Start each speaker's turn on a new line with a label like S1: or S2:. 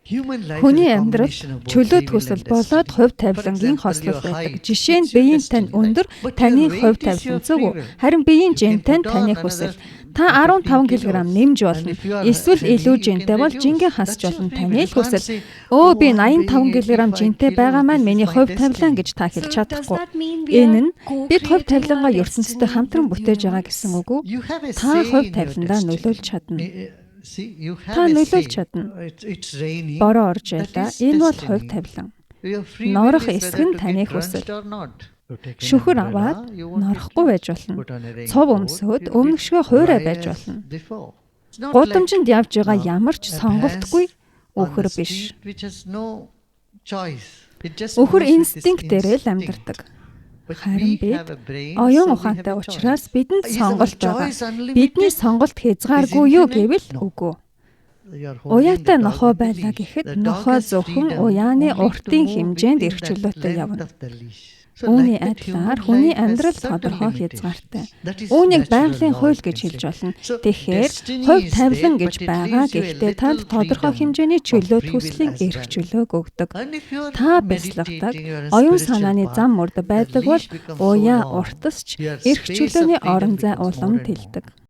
S1: Хүний амьдрал чөлөөт хүсэл болоод хувь тавилангийн хослол байдаг. Жишээ нь биеийн тань өндөр, таны хувь тавилан зөв. Харин биеийн жинтэй таны хүсэл. Та 15 кг нэмж болно. Эсвэл илүү жинтэй бол жингээ хасч болно. Таны л хүсэл. Би 85 кг жинтэй байгаа маань миний хувь тавилан гэж та хэлж чадахгүй. Энэ нь бид хувь тавилангаа ертөнцтэй хамтран бүтээж байгаа гэсэн үг үү? Та хувь тавиландаа нөлөөлж чадна. Та нөлөөлж чадна. Бороо орж байлаа. Энэ бол хувь тавилан. Норох эсэх нь таны хүсэл. Шүхэр аваад норохгүй байж болно. Цов өмсөөд өмнөшгөө хуурай байж болно. Гудамжинд явж байгаа ямар ч сонголтгүй үхэр биш. Үхэр инстинктээр л амьдардаг. Харин бид оюун ухаантай учраас бидэнд сонголт байгаа. Бидний сонголт хязгааргүй юу гэвэл үгүй. Уяатай нохоо байлаа гэхэд нохоо зөвхөн уяаны уртын хэмжээнд эрх чөлөөтэй явна. Үүний адилаар хүний амьдрал тодорхой хязгаартай. Үүнийг байгалийн хууль гэж хэлж болно. Тэгэхээр хувь тавилан гэж байгаа гэхдээ танд тодорхой хэмжээний чөлөөт хүслийн эрх чөлөөг өгдөг. Та бясалгадаг, оюун санааны зам мөрд байдаг бол уяа уртасч эрх чөлөөний орон зай улам тэлдэг.